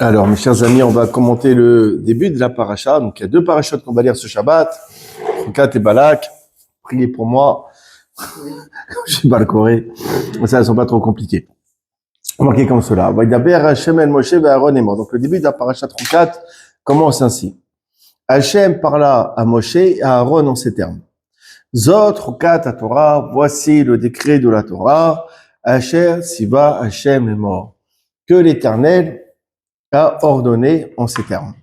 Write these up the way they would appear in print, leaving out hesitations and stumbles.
Alors, mes chers amis, on va commenter le début de la paracha. Donc, il y a deux parachutes qu'on va lire ce Shabbat. Kat et Balak. Priez pour moi. Je suis pas le Corée. Ça, elles sont pas trop compliquées. Marqué comme cela. Vaidaber Hashem el Moshe ve'Aaron est mort. Donc, le début de la paracha Kat commence ainsi. Hashem parla à Moshe et à Aaron en ces termes. Zot Kat à Torah. Voici le décret de la Torah. Asher Siva Hashem est mort. Que l'Éternel a ordonné en ces termes.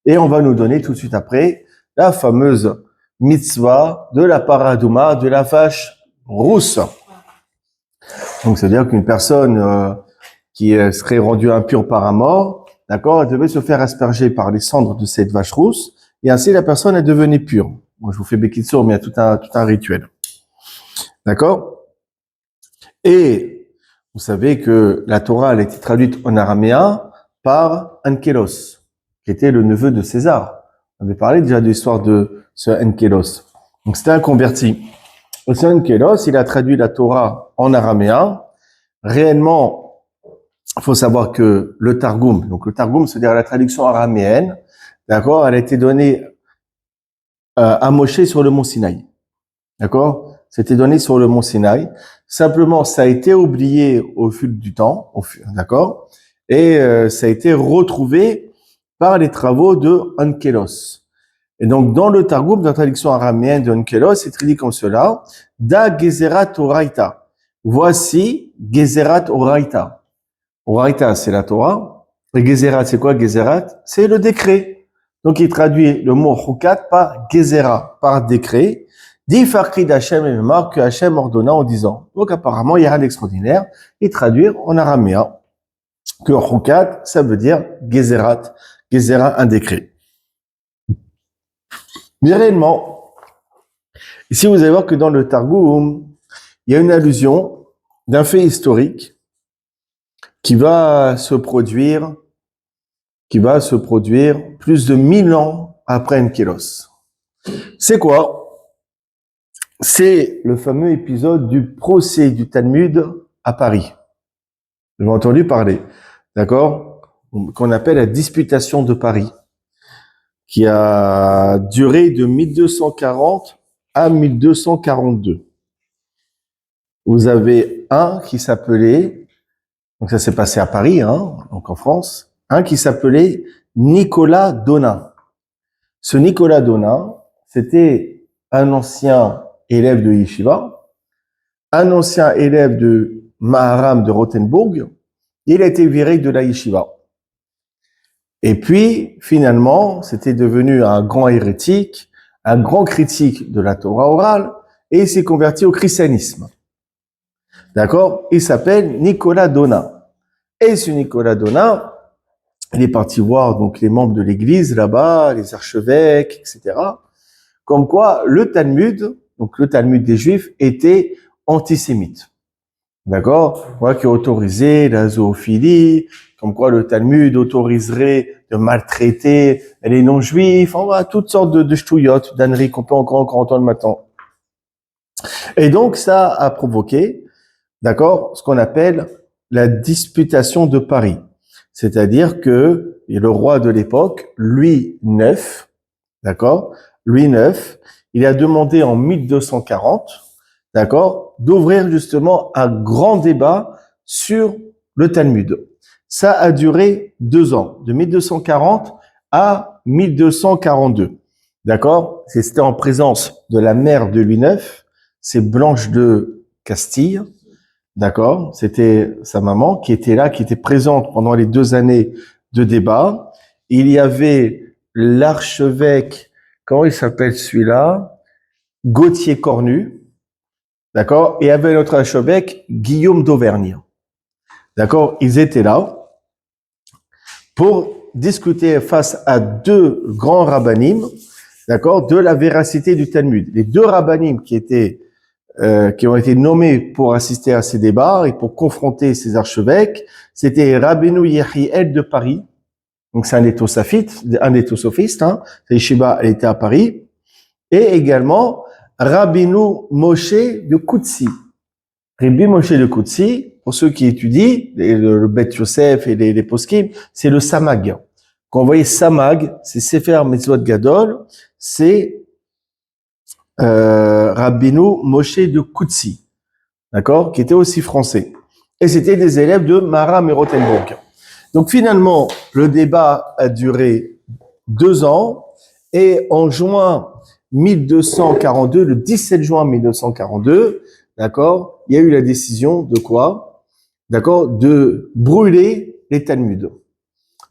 Et on va nous donner tout de suite après la fameuse mitzvah de la paradouma, de la vache rousse. Donc, c'est-à-dire qu'une personne qui serait rendue impure par un mort, d'accord, elle devait se faire asperger par les cendres de cette vache rousse, et ainsi la personne est devenue pure. Moi, je vous fais Bekitsour, mais il y a tout un rituel. D'accord? Et vous savez que la Torah, elle a été traduite en araméen par Ankelos, qui était le neveu de César. On avait parlé déjà de l'histoire de ce Ankelos. Donc, c'était un converti. Ce Ankelos, il a traduit la Torah en araméen. Réellement, il faut savoir que le Targum, donc le Targum, c'est-à-dire la traduction araméenne, d'accord, elle a été donnée à Moshe sur le mont Sinaï. D'accord? C'était donné sur le mont Sinaï. Simplement, ça a été oublié au fil du temps, d'accord? Et ça a été retrouvé par les travaux de Ankelos. Et donc, dans le Targum, dans la traduction araméenne de Ankelos, c'est traduit comme cela. Da Gezerat Oraita. Voici Gezerat Oraita. Oraita, c'est la Torah. Et Gezerat, c'est quoi Gezerat? C'est le décret. Donc, il traduit le mot Chukat par Gezerah, par décret. Dit Farki d'Hachem et Memar que Hachem ordonna en disant. Donc, apparemment, il y a rien d'extraordinaire. Et traduire en araméen que Chukat, ça veut dire Gezerat. Gezerah, un décret. Mais réellement, ici, vous allez voir que dans le Targum, il y a une allusion d'un fait historique qui va se produire plus de 1000 ans après Enkelos. C'est quoi? C'est le fameux épisode du procès du Talmud à Paris. Vous avez entendu parler, d'accord? Qu'on appelle la disputation de Paris, qui a duré de 1240 à 1242. Vous avez un qui s'appelait, donc ça s'est passé à Paris, donc en France, un qui s'appelait Nicolas Donat. Ce Nicolas Donat, c'était un ancien élève de Yeshiva, un ancien élève de Maharam de Rothenburg, et il a été viré de la Yeshiva. Et puis, finalement, c'était devenu un grand hérétique, un grand critique de la Torah orale, et il s'est converti au christianisme. D'accord? Il s'appelle Nicolas Donat. Et ce Nicolas Donat, il est parti voir donc les membres de l'église là-bas, les archevêques, etc. Comme quoi le Talmud, donc le Talmud des Juifs, était antisémite. D'accord? Voilà, qui autorisait la zoophilie, comme quoi le Talmud autoriserait de maltraiter les non-juifs, on voit toutes sortes de ch'touillottes, d'âneries qu'on peut encore entendre maintenant. Et donc ça a provoqué, d'accord, ce qu'on appelle la disputation de Paris. C'est-à-dire que le roi de l'époque, Louis IX, d'accord, Louis IX, il a demandé en 1240, d'accord, d'ouvrir justement un grand débat sur le Talmud. Ça a duré 2 ans, de 1240 à 1242, d'accord. C'était en présence de la mère de Louis IX, c'est Blanche de Castille. D'accord, c'était sa maman qui était là, qui était présente pendant les 2 années de débat. Il y avait l'archevêque, comment il s'appelle celui-là? Gauthier Cornu, d'accord, et il y avait notre archevêque Guillaume d'Auvergne. D'accord, ils étaient là pour discuter face à 2 grands rabbinim, d'accord, de la véracité du Talmud. Les 2 rabbinim qui ont été nommés pour assister à ces débats et pour confronter ces archevêques, c'était Rabbeinu Yehiel de Paris, donc c'est un des Tosophistes, c'est Yeshiva, elle était à Paris, et également Rabbeinu Moshe de Koutsi. Rabbi Moshe de Koutsi, pour ceux qui étudient, le Bet Yosef et les poskim, c'est le Samag. Quand vous voyez Samag, c'est Sefer Mitzvot Gadol, c'est Rabbeinu Moshe de Koutsi, d'accord, qui était aussi français. Et c'était des élèves de Maharam et Rothenburg. Donc finalement, le débat a duré 2 ans, et en juin 1242, le 17 juin 1242, d'accord, il y a eu la décision de quoi? D'accord, de brûler les Talmuds.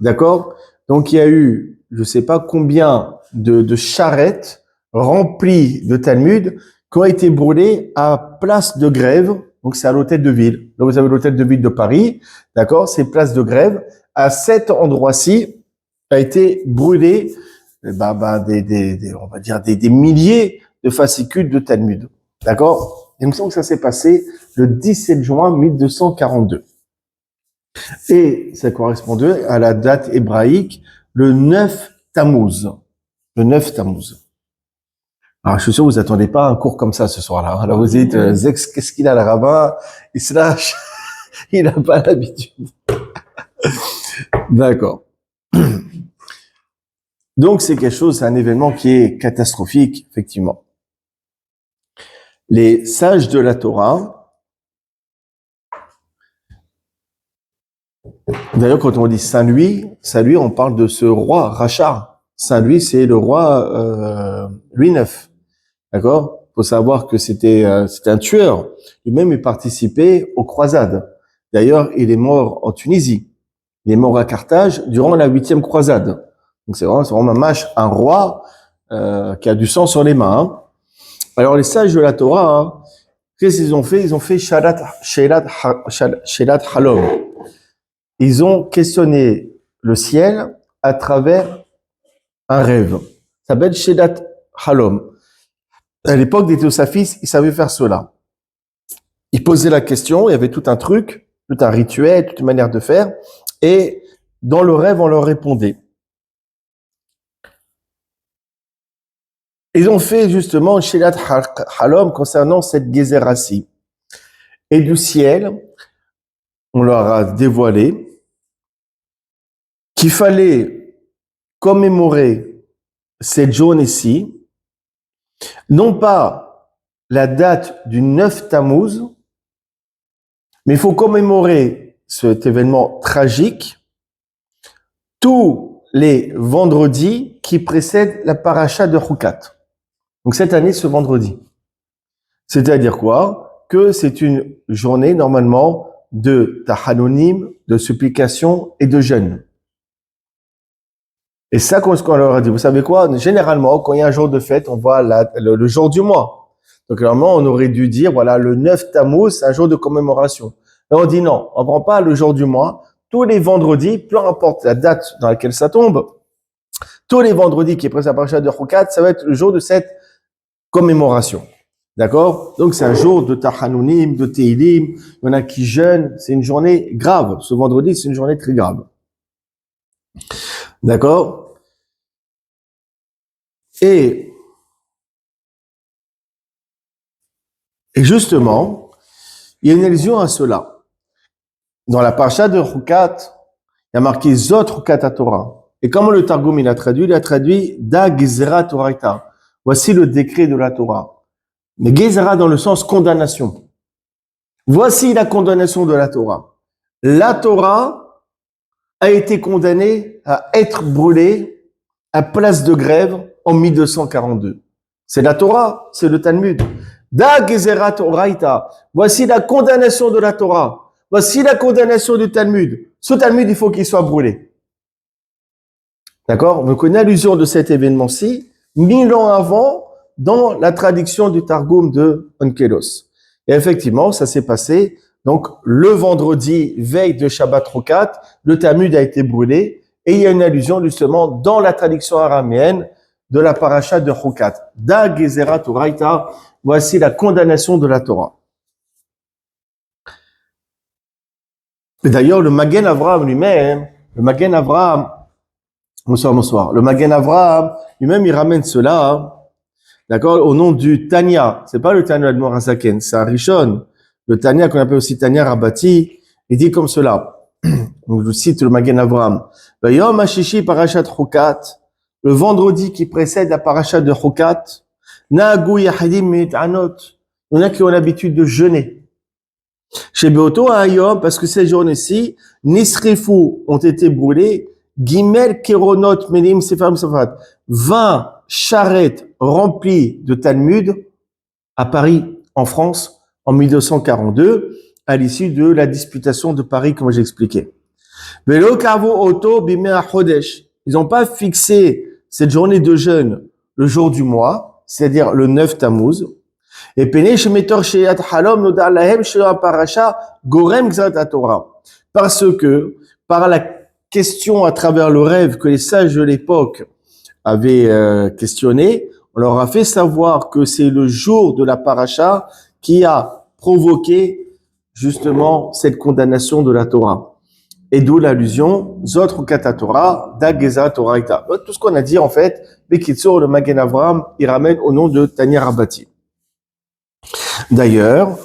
D'accord? Donc il y a eu, je sais pas combien de charrettes remplies de Talmuds qui ont été brûlées à Place de Grève. Donc c'est à l'hôtel de ville. Là vous avez l'hôtel de ville de Paris. D'accord? C'est Place de Grève. À cet endroit-ci a été brûlé, on va dire des milliers de fascicules de Talmud. D'accord? Il me semble que ça s'est passé le 17 juin 1242. Et ça correspondait à la date hébraïque, le 9 Tammuz. Le 9 Tammuz. Alors, je suis sûr que vous attendez pas un cours comme ça ce soir-là. Alors, vous dites, qu'est-ce qu'il a, le rabbin? Il se lâche. Il n'a pas l'habitude. D'accord. Donc, c'est quelque chose, c'est un événement qui est catastrophique, effectivement. Les sages de la Torah, d'ailleurs, quand on dit Saint-Louis, on parle de ce roi, Rachar. Saint-Louis, c'est le roi Louis IX. D'accord? Faut savoir que c'était un tueur. Lui-même, il participait aux croisades. D'ailleurs, il est mort en Tunisie. Il est mort à Carthage durant la 8e croisade. Donc c'est vraiment un roi qui a du sang sur les mains. Hein. Alors les sages de la Torah, hein, qu'est-ce qu'ils ont fait? Ils ont fait Shelat Halom. Ils ont questionné le ciel à travers un rêve. Ça s'appelle Shelat Halom. À l'époque des théosophistes, ils savaient faire cela. Ils posaient la question, il y avait tout un truc, tout un rituel, toute une manière de faire, et dans le rêve, on leur répondait. Ils ont fait justement Shelat Halom concernant cette Gezerassi. Et du ciel, on leur a dévoilé qu'il fallait commémorer cette journée-ci, non pas la date du 9 Tammuz, mais il faut commémorer cet événement tragique tous les vendredis qui précèdent la paracha de Chukat. Donc cette année, ce vendredi. C'est-à-dire quoi? Que c'est une journée normalement de tahanonim, de supplication et de jeûne. Et ça, qu'on leur a dit, vous savez quoi? Généralement, quand il y a un jour de fête, on voit le jour du mois. Donc normalement, on aurait dû dire, voilà, le 9 Tammuz, c'est un jour de commémoration. Là, on dit non, on prend pas le jour du mois. Tous les vendredis, peu importe la date dans laquelle ça tombe, tous les vendredis qui est présent à paracha de Chukat, ça va être le jour de cette commémoration. D'accord? Donc, c'est un jour de Tahanunim, de Teilim. Il y en a qui jeûnent. C'est une journée grave. Ce vendredi, c'est une journée très grave. D'accord? Et justement, il y a une allusion à cela. Dans la paracha de Chukat, il y a marqué Zot Chukat Torah. Et comment le Targum il a traduit? Il a traduit Da Gezerah Toraita. Voici le décret de la Torah. Mais Gezerah dans le sens condamnation. Voici la condamnation de la Torah. La Torah a été condamnée à être brûlée à Place de Grève en 1242. C'est la Torah, c'est le Talmud. Da Gezerah Toraita. Voici la condamnation de la Torah. Voici la condamnation du Talmud. Ce Talmud, il faut qu'il soit brûlé. D'accord? Donc, une allusion de cet événement-ci, 1000 ans avant, dans la traduction du Targum de Onkelos. Et effectivement, ça s'est passé. Donc, le vendredi, veille de Shabbat Chukat, le Talmud a été brûlé. Et il y a une allusion, justement, dans la traduction araméenne de la paracha de Chukat. Da Gezerah Toraita. Voici la condamnation de la Torah. Et d'ailleurs, le Magen Avraham lui-même, bonsoir. Le Magen Avraham lui-même, il ramène cela, d'accord, au nom du Tanya. C'est pas le Tanya de Morazaken, c'est un Rishon. le Tanya qu'on appelle aussi Tanya Rabati, il dit comme cela. Donc, je cite le Magen Avraham. Yom Hashishi Parashat Chukat, le vendredi qui précède la Parashat de Chukat, Na'agu Yahadim Mit'anot. Il y en a qui ont l'habitude de jeûner. Chez Beoto Ayom, parce que ces journées-ci, Nisrifu ont été brûlés, Gimel Keronot Melim Sefam Safat, 20 charrettes remplies de Talmud à Paris, en France, en 1242, à l'issue de la disputation de Paris, comme j'ai expliqué. Velo Kavo Oto Bimea Chodesh. Ils n'ont pas fixé cette journée de jeûne le jour du mois, c'est-à-dire le 9 Tammuz. Et Pene Shemetor Sheyat Halom Noda Lahem Shela Parasha Gorem Gzat Torah. Parce que, par la question à travers le rêve que les sages de l'époque avaient questionné, on leur a fait savoir que c'est le jour de la Parasha qui a provoqué justement cette condamnation de la Torah. Et d'où l'allusion, Zot Kata Torah, Dageza Toraita. Tout ce qu'on a dit en fait, Bekitsur, le Magen Avraham, il ramène au nom de Tanya Rabati. D'ailleurs,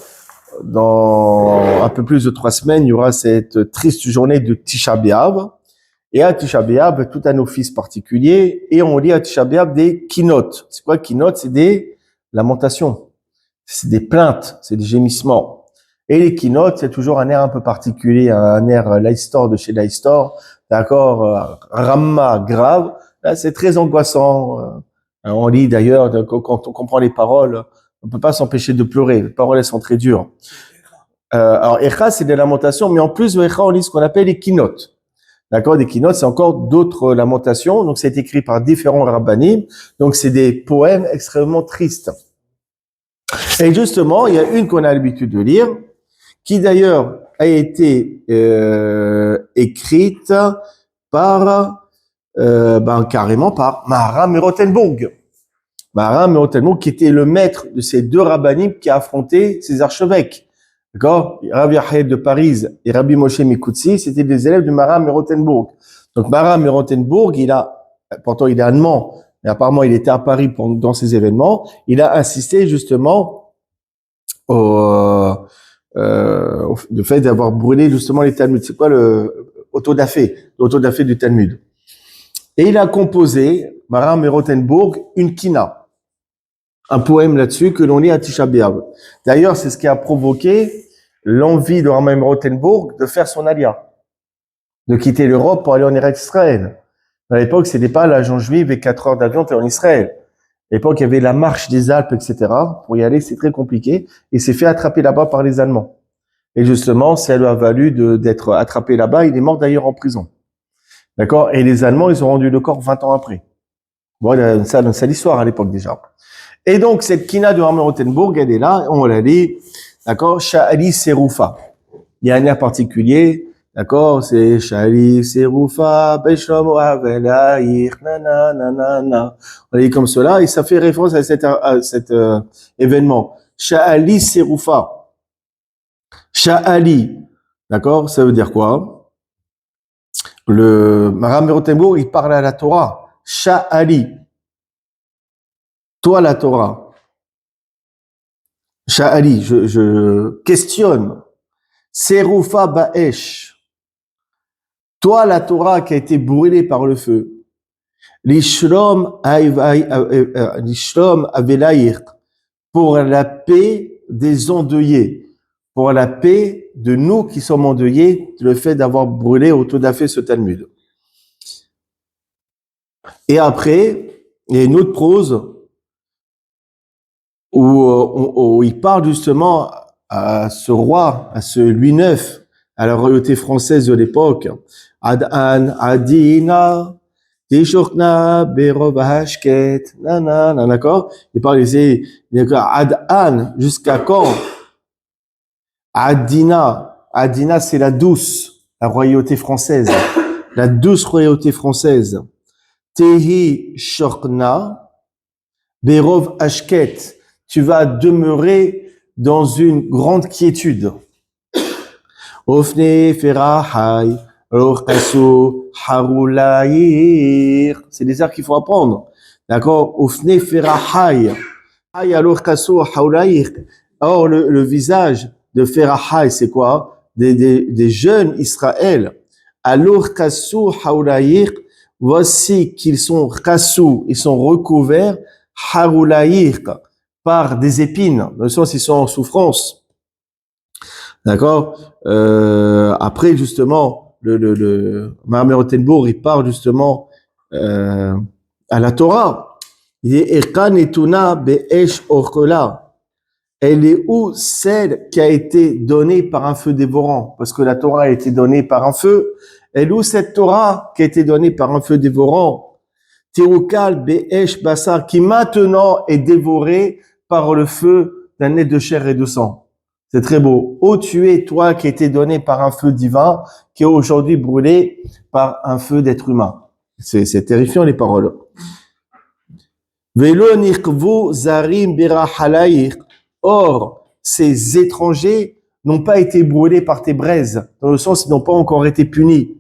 dans un peu plus de 3 semaines, il y aura cette triste journée de Tisha B'Av. Et à Tisha B'Av, tout un office particulier. Et on lit à Tisha B'Av des kinot. C'est quoi kinot? C'est des lamentations. C'est des plaintes. C'est des gémissements. Et les kinot, c'est toujours un air un peu particulier, un air Laïstor de chez Laïstor. D'accord? Ramma, grave. Là, c'est très angoissant. On lit d'ailleurs, quand on comprend les paroles, on peut pas s'empêcher de pleurer. Les paroles, elles sont très dures. Alors, Echa, c'est des lamentations, mais en plus de Echa, on lit ce qu'on appelle les kinot. D'accord? Des kinot, c'est encore d'autres lamentations. Donc, c'est écrit par différents rabbanim. Donc, c'est des poèmes extrêmement tristes. Et justement, il y a une qu'on a l'habitude de lire, qui d'ailleurs a été écrite par, carrément par Maharam Rotenbourg. Maharam Rotenbourg, qui était le maître de ces 2 rabbanim qui a affronté ces archevêques. D'accord? Rabbi Yahya de Paris et Rabbi Moshe Mikoutsi, c'était des élèves de Maharam Rotenbourg. Donc Maharam Rotenbourg, pourtant il est allemand, mais apparemment il était à Paris dans ces événements, il a insisté justement le fait d'avoir brûlé justement les Talmuds. C'est quoi le autodafé du Talmud? Et il a composé, Maharam Rotenbourg, une kina. Un poème là-dessus que l'on lit à Tisha B'Av. D'ailleurs, c'est ce qui a provoqué l'envie de Maharam Rotenbourg de faire son alia, de quitter l'Europe pour aller en Eretz Israël. À l'époque, c'était pas l'agent juif et 4 heures d'avion, t'es en Israël. À l'époque, il y avait la marche des Alpes, etc. Pour y aller, c'est très compliqué. Et s'est fait attraper là-bas par les Allemands. Et justement, ça lui a valu d'être attrapé là-bas. Il est mort d'ailleurs en prison. D'accord? Et les Allemands, ils ont rendu le corps 20 ans après. Bon, c'est l'histoire à l'époque déjà. Et donc, cette kina de Maharam Rotenbourg, elle est là, on la lit, d'accord, Sha'ali Seroufa. Il y a un air particulier, d'accord, c'est Sha'ali Seroufa, Beshlomo Avelaïch, nanana. On la lit comme cela, et ça fait référence à cet événement. Sha'ali Seroufa. Sha'ali, d'accord, ça veut dire quoi? Le Maharam Rotenbourg, il parle à la Torah. Sha'ali. Toi, la Torah, Sha'ali, je questionne. Seroufa Ba'esh. Toi, la Torah qui a été brûlée par le feu. Lishlom Avelaïr. Pour la paix des endeuillés. Pour la paix de nous qui sommes endeuillés, le fait d'avoir brûlé au tout à fait ce Talmud. Et après, il y a une autre prose où il parle justement à ce roi, à ce Louis IX, à la royauté française de l'époque. Ad-an, Adina, Tishokna, Berov Hashket, nanana, d'accord? Il parle ici, Ad-an, jusqu'à quand? Adina, Adina c'est la douce, la royauté française, la douce royauté française. Tehi Shokna, Berov Hashket, tu vas demeurer dans une grande quiétude. Ofne Ferahai, Rochasu Harulaïr. C'est des airs qu'il faut apprendre. D'accord? Ofne Ferahai. Or, le visage de Ferahai, c'est quoi? Des jeunes Israël. Alors kassou haoulaïr, voici qu'ils sont kassou, ils sont recouverts haoulaïr par des épines, dans le sens ils sont en souffrance. D'accord? Après justement, le Mahamer Rothenburg, il parle justement à la Torah. Il dit Ekan etuna be'esh orkola. Elle est où celle qui a été donnée par un feu dévorant? Parce que la Torah a été donnée par un feu. Elle est où cette Torah qui a été donnée par un feu dévorant? Teukal be'esh basar, qui maintenant est dévorée par le feu d'un nez de chair et de sang. C'est très beau. Ô tu es, toi, qui a été donné par un feu divin, qui est aujourd'hui brûlé par un feu d'être humain. C'est terrifiant, les paroles. Velo nikvu zarim berahalayir. Or, ces étrangers n'ont pas été brûlés par tes braises, dans le sens ils n'ont pas encore été punis.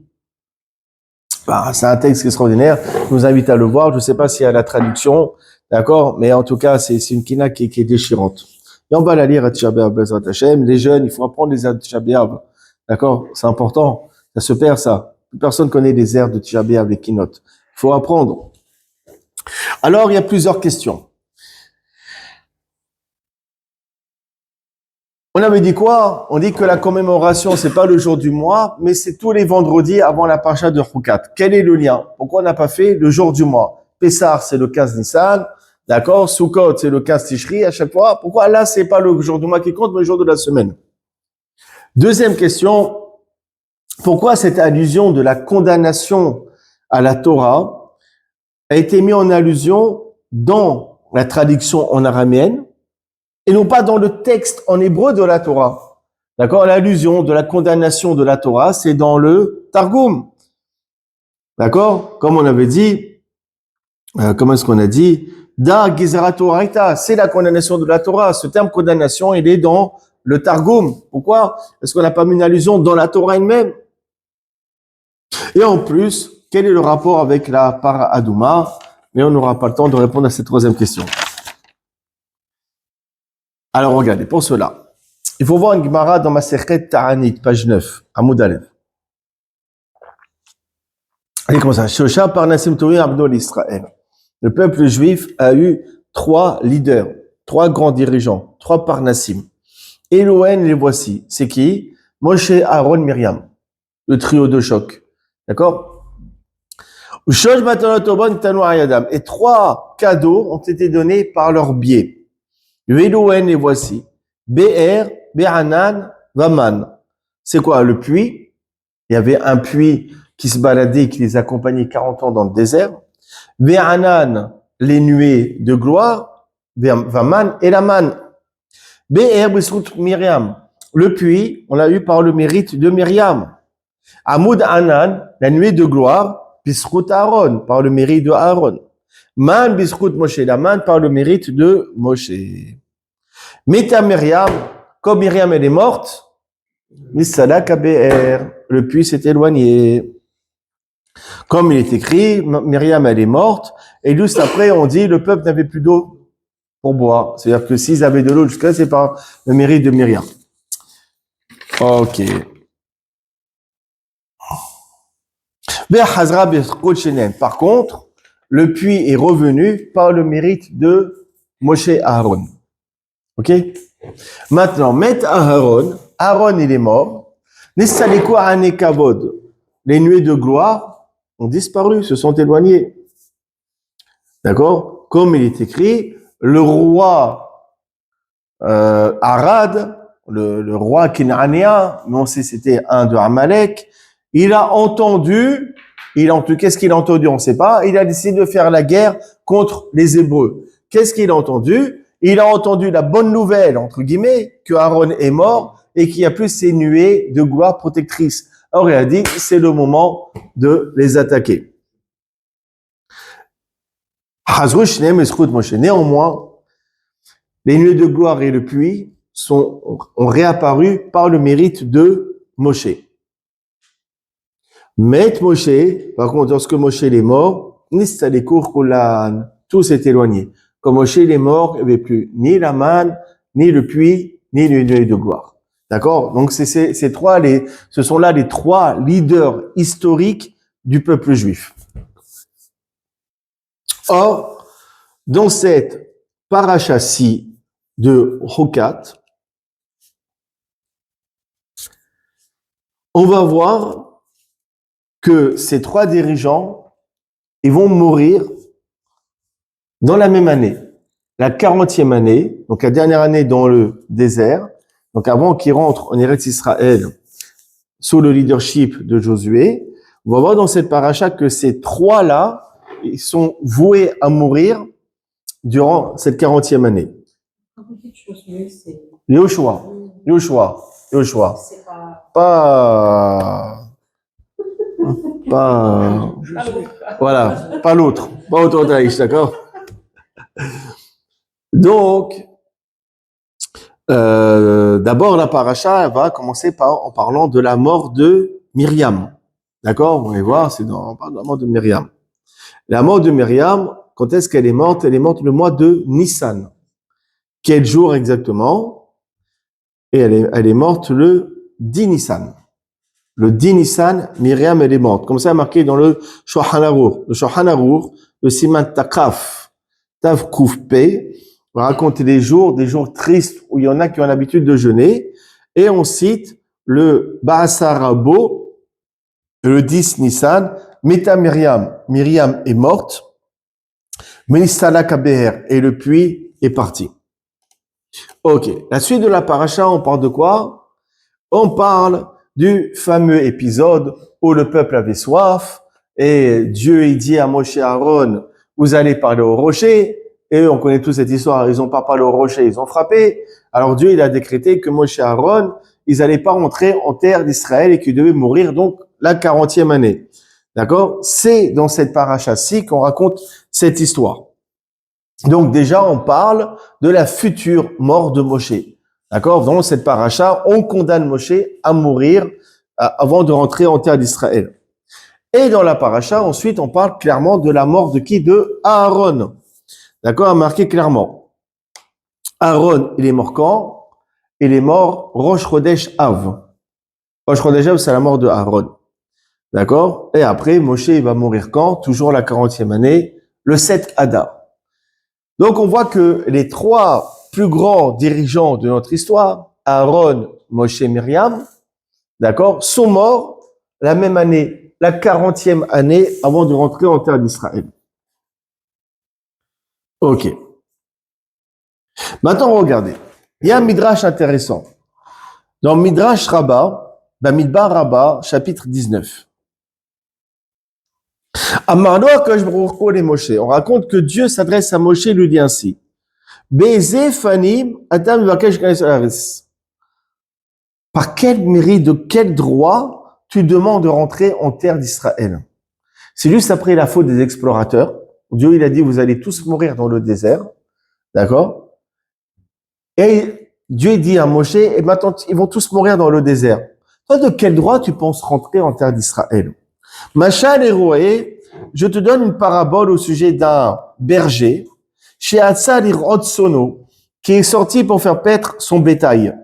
C'est un texte extraordinaire, je vous invite à le voir, je ne sais pas s'il y a la traduction, d'accord, mais en tout cas, c'est une kina qui est déchirante. Et on va la lire à Tisha B'Av Bezrat Hashem. Les jeunes, il faut apprendre les airs de Tisha B'Av, d'accord, c'est important, ça se perd ça. Personne connaît les airs de Tisha B'Av, les keynotes. Il faut apprendre. Alors, il y a plusieurs questions. On avait dit quoi? On dit que la commémoration, c'est pas le jour du mois, mais c'est tous les vendredis avant la paracha de Chukat. Quel est le lien? Pourquoi on n'a pas fait le jour du mois? Pessah, c'est le 15 Nissan, d'accord? Sukkot, c'est le 15 Tishri à chaque fois. Pourquoi là, c'est pas le jour du mois qui compte, mais le jour de la semaine? Deuxième question. Pourquoi cette allusion de la condamnation à la Torah a été mise en allusion dans la traduction en araméenne et non pas dans le texte en hébreu de la Torah? D'accord? L'allusion de la condamnation de la Torah, c'est dans le Targum. D'accord? Comme on avait dit, comment est-ce qu'on a dit? Da Gizera Toraita, c'est la condamnation de la Torah. Ce terme condamnation, il est dans le Targum. Pourquoi? Est-ce qu'on n'a pas mis une allusion dans la Torah elle-même? Et en plus, quel est le rapport avec la Para Adouma? Mais on n'aura pas le temps de répondre à cette troisième question. Alors regardez, pour cela, il faut voir une Gemara dans Masechet Ta'anit, page 9, Amoud Aleph. Et comme ça, Shosha Parnasim Tovim Abdol Israël. Le peuple juif a eu 3 leaders, 3 grands dirigeants, 3 Parnasim. Elohen, les voici. C'est qui? Moshe, Aaron, Myriam. Le trio de choc. D'accord? Et 3 cadeaux ont été donnés par leur biais. Elohen, les voici. Be'er, Be'anan, Vaman. C'est quoi le puits? Il y avait un puits qui se baladait, qui les accompagnait 40 ans dans le désert. Be'anan, les nuées de gloire. Vaman et la manne. Be'er, Besrut, Myriam. Le puits, on l'a eu par le mérite de Myriam. Amoud Anan, la nuée de gloire. Bisrut Aaron, par le mérite de Aaron. Man, Bisrut Moshe, la manne par le mérite de Moshe. Meta Myriam, comme Myriam elle est morte, Misalak Be'er, le puits s'est éloigné. Comme il est écrit, Myriam elle est morte, et juste après on dit le peuple n'avait plus d'eau pour boire. C'est-à-dire que s'ils avaient de l'eau jusqu'à c'est par le mérite de Myriam. Ok. Par contre, le puits est revenu par le mérite de Moshe Aaron. Ok? Maintenant, Met Aaron, Aaron il est mort. Nessaleko Ane Kavod, les nuées de gloire ont disparu, se sont éloignées. D'accord? Comme il est écrit, le roi Arad, le roi Kénanéen, mais on sait c'était un de Amalek, il a entendu, qu'est-ce qu'il a entendu, on ne sait pas, il a décidé de faire la guerre contre les Hébreux. Qu'est-ce qu'il a entendu? Il a entendu la bonne nouvelle, entre guillemets, que Aaron est mort et qu'il n'y a plus ces nuées de gloire protectrices. Alors il a dit, c'est le moment de les attaquer. Néanmoins, les nuées de gloire et le puits ont réapparu par le mérite de Moshe. Mais Moshe, par contre, lorsque Moshe est mort, tout s'est éloigné. Quand Moshe est mort, il n'y avait plus ni la manne, ni le puits, ni les nuées de gloire. D'accord? Donc ce sont là les trois leaders historiques du peuple juif. Or, dans cette paracha-ci de Hokat, on va voir que ces trois dirigeants, ils vont mourir dans la même année, la 40e année, donc la dernière année dans le désert, donc avant qu'ils rentrent en Eretz Israël sous le leadership de Josué. On va voir dans cette paracha que ces trois-là, ils sont voués à mourir durant cette 40e année. Yoshua. Voilà, pas l'autre, pas Daïch, d'accord? Donc, d'abord, la paracha va commencer en parlant de la mort de Myriam. D'accord? On va voir, on parle de la mort de Myriam. La mort de Myriam, quand est-ce qu'elle est morte? Elle est morte le mois de Nissan. Quel jour exactement? Et elle est morte le 10 Nissan. Le 10 Nissan, Myriam, elle est morte. Comme ça, marqué dans le Shulchan Aruch. Le Shulchan Aruch, le Siman Takaf, Tav Kuf Pe, raconte des jours tristes où il y en a qui ont l'habitude de jeûner. Et on cite le Ba'asar Rabo, le 10 Nissan, Meta Myriam. Myriam est morte. Menisala Kabeher, et le puits est parti. Ok. La suite de la paracha, on parle de quoi? On parle du fameux épisode où le peuple avait soif et Dieu il dit à Moshe et Aaron, vous allez parler au rocher. Et on connaît toute cette histoire, ils n'ont pas parlé au rocher, ils ont frappé. Alors Dieu il a décrété que Moshe et Aaron, ils n'allaient pas rentrer en terre d'Israël et qu'ils devaient mourir donc la 40e année. D'accord? C'est dans cette paracha-ci qu'on raconte cette histoire. Donc déjà on parle de la future mort de Moshe. D'accord? Dans cette paracha, on condamne Moshe à mourir avant de rentrer en terre d'Israël. Et dans la paracha, ensuite, on parle clairement de la mort de qui? De Aaron. D'accord? À marquer clairement. Aaron, il est mort quand? Il est mort Rosh Chodesh Av. Rosh Chodesh Av, c'est la mort de Aaron. D'accord? Et après, Moshe, il va mourir quand? Toujours la 40e année, le 7 Adar. Donc, on voit que les trois plus grands dirigeants de notre histoire, Aaron, Moshe, Myriam, d'accord, sont morts la même année, la 40e année avant de rentrer en terre d'Israël. Ok. Maintenant, regardez. Il y a un midrash intéressant. Dans Midrash Rabbah, Bamidbar Rabbah, chapitre 19. Amarlo Akash Baruch Hu le Moshe. On raconte que Dieu s'adresse à Moshe et lui dit ainsi. Beze fanim adam vakesh kanes aris. Par quel mérite, de quel droit tu demandes de rentrer en terre d'Israël? C'est juste après la faute des explorateurs. Dieu, il a dit, vous allez tous mourir dans le désert. D'accord? Et Dieu dit à Moshe, et maintenant, ils vont tous mourir dans le désert. Toi, de quel droit tu penses rentrer en terre d'Israël? Machal Héroé, je te donne une parabole au sujet d'un berger, chez Hatzal Irotsono, qui est sorti pour faire paître son bétail,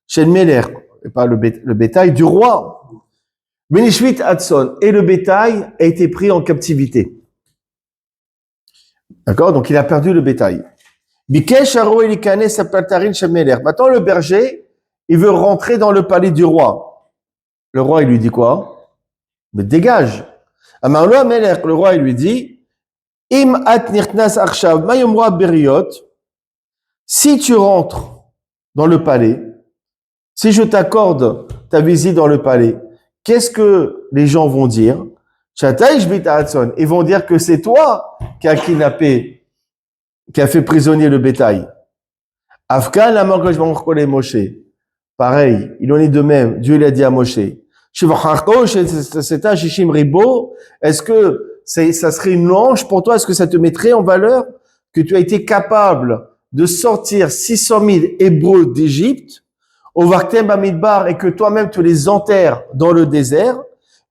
chez le Meler, et pas le bétail du roi. Benishvit Hatson, et le bétail a été pris en captivité. D'accord? Donc il a perdu le bétail. Bikesh Aro Elikane Sapatarin Shemeler. Maintenant le berger, il veut rentrer dans le palais du roi. Le roi, il lui dit quoi? Mais dégage. Amarlo Ameler, le roi, il lui dit, Im at nirtnas arshav mayomra beriot. Si tu rentres dans le palais, si je t'accorde ta visite dans le palais, qu'est-ce que les gens vont dire? Ils vont dire que c'est toi qui as kidnappé, qui a fait prisonnier le bétail. Afkan la manque Moshe. Pareil, il en est de même. Dieu l'a dit à Moshe. Est-ce que ça serait une louange pour toi? Est-ce que ça te mettrait en valeur que tu as été capable de sortir 600 000 Hébreux d'Égypte, au Vartem Bamidbar, et que toi-même tu les enterres dans le désert?